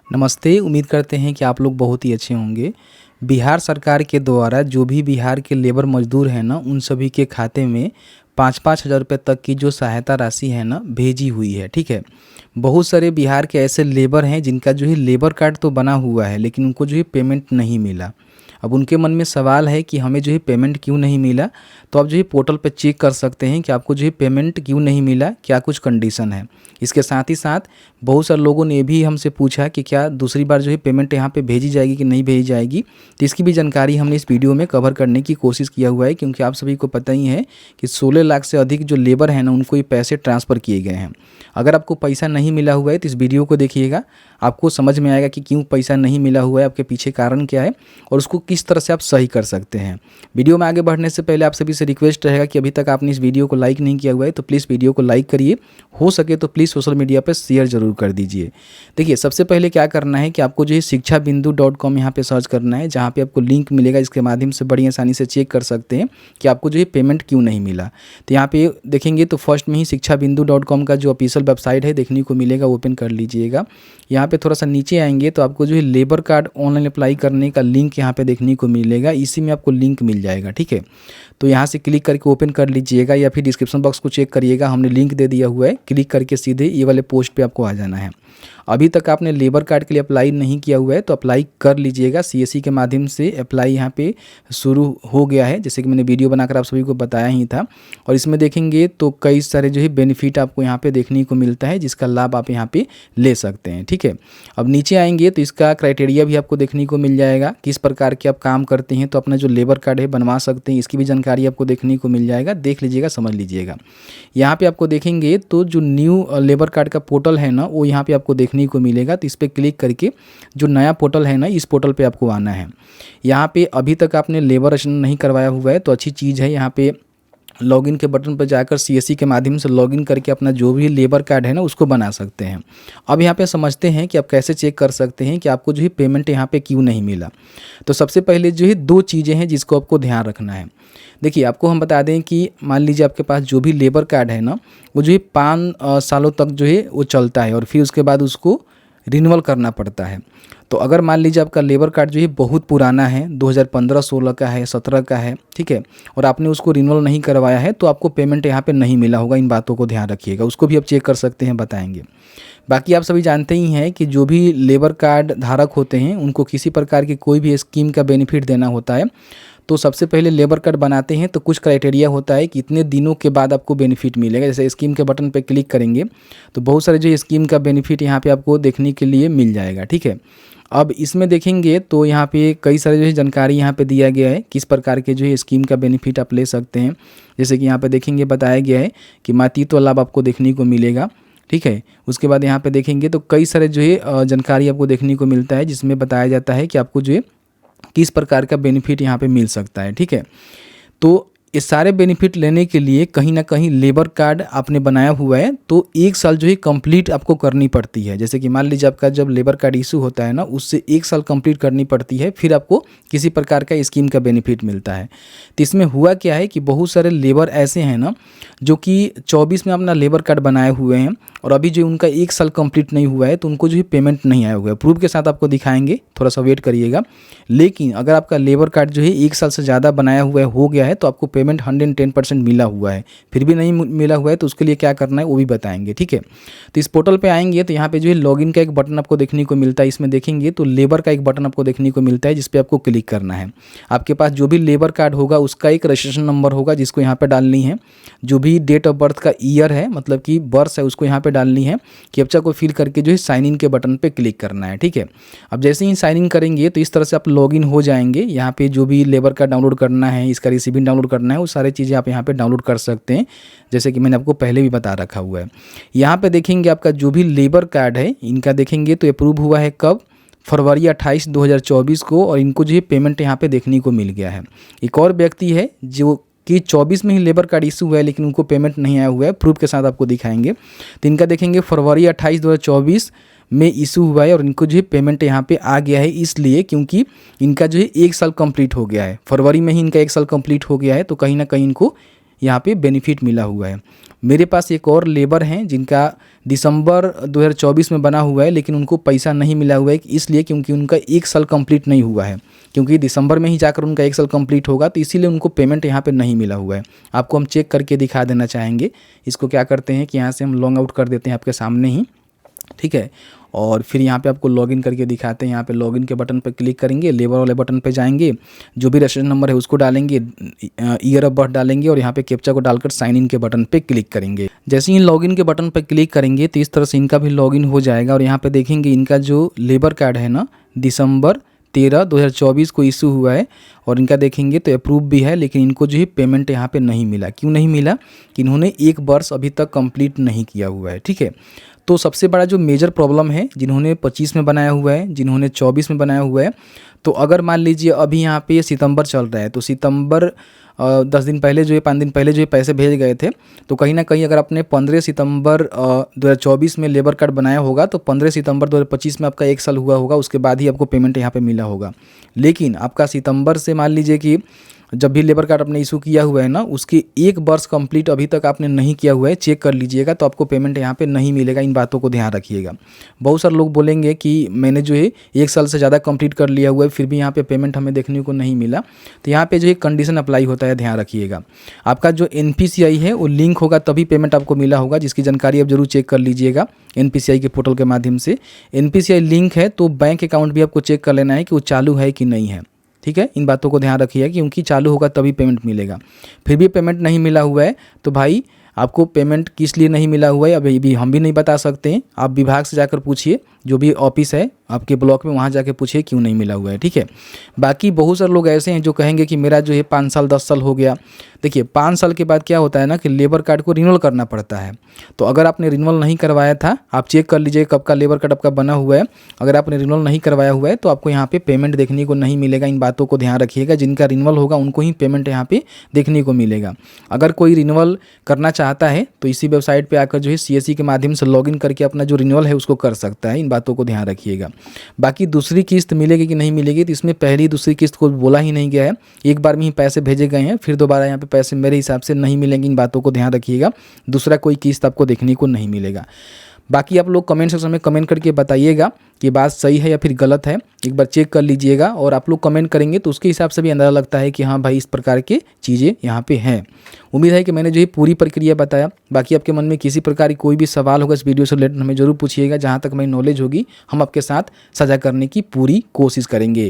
नमस्ते, उम्मीद करते हैं कि आप लोग बहुत ही अच्छे होंगे। बिहार सरकार के द्वारा जो भी बिहार के लेबर मज़दूर हैं ना, उन सभी के खाते में 5-5 हज़ार रुपये तक की जो सहायता राशि है ना, भेजी हुई है, ठीक है। बहुत सारे बिहार के ऐसे लेबर हैं जिनका जो है लेबर कार्ड तो बना हुआ है, लेकिन उनको जो है पेमेंट नहीं मिला। अब उनके मन में सवाल है कि हमें जो है पेमेंट क्यों नहीं मिला। तो आप जो है पोर्टल पे चेक कर सकते हैं कि आपको जो है पेमेंट क्यों नहीं मिला, क्या कुछ कंडीशन है। इसके साथ ही साथ बहुत सारे लोगों ने भी हमसे पूछा कि क्या दूसरी बार जो है पेमेंट यहाँ पे भेजी जाएगी कि नहीं भेजी जाएगी। तो इसकी भी जानकारी हमने इस वीडियो में कवर करने की कोशिश किया हुआ है, क्योंकि आप सभी को पता ही है कि 16 लाख से अधिक जो लेबर हैं ना, उनको ये पैसे ट्रांसफ़र किए गए हैं। अगर आपको पैसा नहीं मिला हुआ है तो इस वीडियो को देखिएगा, आपको समझ में आएगा कि क्यों पैसा नहीं मिला हुआ है, आपके पीछे कारण क्या है और उसको किस तरह से आप सही कर सकते हैं। वीडियो में आगे बढ़ने से पहले आप सभी से रिक्वेस्ट रहेगा कि अभी तक आपने इस वीडियो को लाइक नहीं किया हुआ है तो प्लीज़ वीडियो को लाइक करिए, हो सके तो प्लीज़ सोशल मीडिया पर शेयर जरूर कर दीजिए। देखिए, सबसे पहले क्या करना है कि आपको जो है शिक्षाबिंदु.com यहाँ पे सर्च करना है, जहाँ पे आपको लिंक मिलेगा। इसके माध्यम से बड़ी आसानी से चेक कर सकते हैं कि आपको जो है पेमेंट क्यों नहीं मिला। तो यहाँ पे देखेंगे तो फर्स्ट में ही शिक्षाबिंदु.com का जो ऑफिशियल वेबसाइट है देखने को मिलेगा, ओपन कर लीजिएगा। यहाँ पे थोड़ा सा नीचे आएंगे तो आपको जो है लेबर कार्ड ऑनलाइन अप्लाई करने का लिंक यहाँ पे देखने को मिलेगा, इसी में आपको लिंक मिल जाएगा, ठीक है। तो यहाँ से क्लिक करके ओपन कर लीजिएगा, या फिर डिस्क्रिप्शन बॉक्स को चेक करिएगा, हमने लिंक दे दिया हुआ है। क्लिक करके सीधे ये वाले पोस्ट पे आपको आ जाना है। अभी तक आपने लेबर कार्ड के लिए अप्लाई नहीं किया हुआ है तो अप्लाई कर लीजिएगा। सीएससी के माध्यम से अप्लाई यहाँ पे शुरू हो गया है, जैसे कि मैंने वीडियो बनाकर आप सभी को बताया ही था। और इसमें देखेंगे तो कई सारे जो है बेनिफिट आपको यहाँ पे देखने को मिलता है, जिसका लाभ आप यहाँ पे ले सकते हैं, ठीक है। अब नीचे आएंगे तो इसका क्राइटेरिया भी आपको देखने को मिल जाएगा, किस प्रकार के आप काम करते हैं तो अपना जो लेबर कार्ड है बनवा सकते हैं, इसकी भी जानकारी आपको देखने को मिल जाएगा। देख लीजिएगा, समझ लीजिएगा। यहाँ पे आपको देखेंगे तो जो न्यू लेबर कार्ड का पोर्टल है ना, वो यहाँ पे आपको देखने को मिलेगा। तो इस पर क्लिक करके जो नया पोर्टल है ना, इस पोर्टल पे आपको आना है। यहाँ पे अभी तक आपने लेबर रजिस्ट्रेशन नहीं करवाया हुआ है तो अच्छी चीज़ है, यहाँ पे लॉगिन के बटन पर जाकर सीएससी के माध्यम से लॉगिन करके अपना जो भी लेबर कार्ड है ना, उसको बना सकते हैं। अब यहाँ पे समझते हैं कि आप कैसे चेक कर सकते हैं कि आपको जो है पेमेंट यहाँ पे क्यों नहीं मिला। तो सबसे पहले जो है 2 चीज़ें हैं जिसको आपको ध्यान रखना है। देखिए, आपको हम बता दें कि मान लीजिए आपके पास जो भी लेबर कार्ड है ना, वो जो है 5 सालों तक जो है वो चलता है और फिर उसके बाद उसको रिन्यूअल करना पड़ता है। तो अगर मान लीजिए आपका लेबर कार्ड जो है बहुत पुराना है, 2015-16 का है, 17 का है, ठीक है, और आपने उसको रिन्यूअल नहीं करवाया है तो आपको पेमेंट यहाँ पे नहीं मिला होगा। इन बातों को ध्यान रखिएगा, उसको भी आप चेक कर सकते हैं, बताएंगे। बाकी आप सभी जानते ही हैं कि जो भी लेबर कार्ड धारक होते हैं उनको किसी प्रकार की कोई भी स्कीम का बेनिफिट देना होता है। तो सबसे पहले लेबर कार्ड बनाते हैं तो कुछ क्राइटेरिया होता है कि इतने दिनों के बाद आपको बेनिफिट मिलेगा। जैसे स्कीम के बटन पे क्लिक करेंगे तो बहुत सारे जो स्कीम का बेनिफिट यहाँ पे आपको देखने के लिए मिल जाएगा, ठीक है। अब इसमें देखेंगे तो यहाँ पे कई सारे जो है जानकारी यहाँ पे दिया गया है, किस प्रकार के जो है स्कीम का बेनिफिट आप ले सकते हैं। जैसे कि यहाँ पे देखेंगे बताया गया है कि मातृत्व लाभ आपको देखने को मिलेगा, ठीक है। उसके बाद यहाँ पे देखेंगे तो कई सारे जो है जानकारी आपको देखने को मिलता है, जिसमें बताया जाता है कि आपको जो है किस प्रकार का बेनिफिट यहाँ पे मिल सकता है, ठीक है। तो ये सारे बेनिफिट लेने के लिए कहीं ना कहीं लेबर कार्ड आपने बनाया हुआ है तो 1 साल जो है कंप्लीट आपको करनी पड़ती है। जैसे कि मान लीजिए आपका जब लेबर कार्ड इशू होता है ना, उससे 1 साल कंप्लीट करनी पड़ती है, फिर आपको किसी प्रकार का स्कीम का बेनिफिट मिलता है। तो इसमें हुआ क्या है कि बहुत सारे लेबर ऐसे हैं ना जो कि 24 में अपना लेबर कार्ड बनाए हुए हैं और अभी जो उनका 1 साल कंप्लीट नहीं हुआ है तो उनको जो है पेमेंट नहीं आया हुआ है। प्रूफ के साथ आपको दिखाएंगे, थोड़ा सा वेट करिएगा। लेकिन अगर आपका लेबर कार्ड जो है 1 साल से ज़्यादा बनाया हुआ है, हो गया है, तो आपको पेमेंट 110% मिला हुआ है। फिर भी नहीं मिला हुआ है तो उसके लिए क्या करना है वो भी बताएंगे, ठीक है। तो इस पोर्टल पे आएंगे तो यहाँ पे जो है लॉगिन का एक बटन आपको देखने को मिलता है। इसमें देखेंगे तो लेबर का एक बटन आपको देखने को मिलता है, जिस पे आपको क्लिक करना है। आपके पास जो भी लेबर कार्ड होगा उसका एक रजिस्ट्रेशन नंबर होगा, जिसको यहाँ पे डालनी है। जो भी डेट ऑफ बर्थ का ईयर है, मतलब कि बर्थ है, उसको यहाँ पे डालनी है। कैप्चा को फिल करके जो है साइन इन के बटन पे क्लिक करना है, ठीक है। अब जैसे ही साइन इन करेंगे तो इस तरह से आप लॉगिन हो जाएंगे। यहाँ पे जो भी लेबर कार्ड डाउनलोड करना है, इसका रिसीविंग डाउनलोड करना है, वो सारी चीज़ें आप यहाँ पे डाउनलोड कर सकते हैं, जैसे कि मैंने आपको पहले भी बता रखा हुआ है। यहाँ पे देखेंगे आपका जो भी लेबर कार्ड है, इनका देखेंगे तो अप्रूव हुआ है कब, फरवरी 28, 2024 को, और इनको जो है पेमेंट यहाँ पे देखने को मिल गया है। एक और व्यक्ति है जो कि 24 में ही लेबर कार्ड इशू हुआ है लेकिन उनको पेमेंट नहीं आया हुआ है, प्रूफ के साथ आपको दिखाएंगे। तो इनका देखेंगे फरवरी 28, 2024 में इशू हुआ है और इनको जो है पेमेंट यहाँ पे आ गया है, इसलिए क्योंकि इनका जो है 1 साल कंप्लीट हो गया है। फरवरी में ही इनका 1 साल कंप्लीट हो गया है, तो कहीं ना कहीं इनको यहाँ पे बेनिफिट मिला हुआ है। मेरे पास एक और लेबर हैं जिनका दिसंबर 2024 में बना हुआ है, लेकिन उनको पैसा नहीं मिला हुआ है, इसलिए क्योंकि उनका 1 साल कंप्लीट नहीं हुआ है, क्योंकि दिसंबर में ही जाकर उनका 1 साल कंप्लीट होगा, तो इसीलिए उनको पेमेंट यहाँ पे नहीं मिला हुआ है। आपको हम चेक करके दिखा देना चाहेंगे। इसको क्या करते हैं कि यहाँ से हम लॉन्ग आउट कर देते हैं आपके सामने ही, ठीक है। और फिर यहाँ पे आपको लॉगिन करके दिखाते हैं। यहाँ पे लॉगिन के बटन पर क्लिक करेंगे, लेबर वाले बटन पे जाएंगे, जो भी रजिस्ट्रेशन नंबर है उसको डालेंगे, ईयर ऑफ बर्थ डालेंगे और यहाँ पे कैप्चा को डालकर साइन इन के बटन पे क्लिक करेंगे। जैसे ही लॉगिन के बटन पे क्लिक करेंगे तो इस तरह से इनका भी लॉगिन हो जाएगा। और यहाँ पे देखेंगे इनका जो लेबर कार्ड है ना, दिसंबर 13, 2024 को इशू हुआ है और इनका देखेंगे तो अप्रूव भी है, लेकिन इनको जो है पेमेंट यहाँ पे नहीं मिला। क्यों नहीं मिला? कि इन्होंने 1 वर्ष अभी तक कंप्लीट नहीं किया हुआ है, ठीक है। तो सबसे बड़ा जो मेजर प्रॉब्लम है, जिन्होंने 25 में बनाया हुआ है, जिन्होंने 24 में बनाया हुआ है, तो अगर मान लीजिए अभी यहाँ पे सितंबर चल रहा है, तो सितंबर 10 दिन पहले जो है, 5 दिन पहले जो है पैसे भेज गए थे, तो कहीं ना कहीं अगर आपने 15 सितंबर 2024 में लेबर कार्ड बनाया होगा तो 15 सितंबर 2025 में आपका 1 साल हुआ होगा, उसके बाद ही आपको पेमेंट यहाँ पे मिला होगा। लेकिन आपका सितंबर से मान लीजिए कि जब भी लेबर कार्ड आपने इशू किया हुआ है ना, उसके 1 वर्ष कंप्लीट अभी तक आपने नहीं किया हुआ है, चेक कर लीजिएगा, तो आपको पेमेंट यहाँ पे नहीं मिलेगा। इन बातों को ध्यान रखिएगा। बहुत सारे लोग बोलेंगे कि मैंने जो है 1 साल से ज़्यादा कंप्लीट कर लिया हुआ है, फिर भी यहाँ पे पेमेंट हमें देखने को नहीं मिला। तो यहाँ पे जो है कंडीशन अप्लाई होता है, ध्यान रखिएगा। आपका जो NPCI है वो लिंक होगा तभी पेमेंट आपको मिला होगा, जिसकी जानकारी आप जरूर चेक कर लीजिएगा NPCI के पोर्टल के माध्यम से। NPCI लिंक है तो बैंक अकाउंट भी आपको चेक कर लेना है कि वो चालू है कि नहीं है, ठीक है। इन बातों को ध्यान रखिए, क्योंकि चालू होगा तभी पेमेंट मिलेगा। फिर भी पेमेंट नहीं मिला हुआ है तो भाई आपको पेमेंट किस लिए नहीं मिला हुआ है अभी भी हम भी नहीं बता सकते हैं। आप विभाग से जाकर पूछिए, जो भी ऑफिस है आपके ब्लॉक में, वहाँ जाके पूछिए क्यों नहीं मिला हुआ है, ठीक है। बाकी बहुत सारे लोग ऐसे हैं जो कहेंगे कि मेरा जो है 5 साल 10 साल हो गया। देखिए 5 साल के बाद क्या होता है ना कि लेबर कार्ड को रिन्यूअल करना पड़ता है। तो अगर आपने रिन्यूअल नहीं करवाया था, आप चेक कर लीजिए कब का लेबर कार्ड आपका बना हुआ है। अगर आपने रिन्यूअल नहीं करवाया हुआ है तो आपको यहाँ पे पेमेंट देखने को नहीं मिलेगा। इन बातों को ध्यान रखिएगा। जिनका रिन्यूअल होगा उनको ही पेमेंट यहाँ पे देखने को मिलेगा। अगर कोई रिन्यूअल करना चाहता है तो इसी वेबसाइट पे आकर जो है CSC के माध्यम से लॉगिन करके अपना जो रिन्यूअल है उसको कर सकता है। इन बातों को ध्यान रखिएगा। बाकी दूसरी किस्त मिलेगी कि नहीं मिलेगी, तो इसमें पहली दूसरी किस्त को बोला ही नहीं गया है। एक बार में ही पैसे भेजे गए हैं, फिर दोबारा यहाँ पे पैसे मेरे हिसाब से नहीं मिलेंगे। इन बातों को ध्यान रखिएगा। दूसरा कोई किस्त आपको देखने को नहीं मिलेगा। बाकी आप लोग कमेंट सेक्शन में कमेंट करके बताइएगा कि बात सही है या फिर गलत है। एक बार चेक कर लीजिएगा और आप लोग कमेंट करेंगे तो उसके हिसाब से भी अंदाज़ा लगता है कि हाँ भाई इस प्रकार की चीज़ें यहाँ पे हैं। उम्मीद है कि मैंने जो है पूरी प्रक्रिया बताया। बाकी आपके मन में किसी प्रकार की कोई भी सवाल होगा इस वीडियो से रिलेटेड हमें ज़रूर पूछिएगा। जहाँ तक हमें नॉलेज होगी हम आपके साथ साझा करने की पूरी कोशिश करेंगे।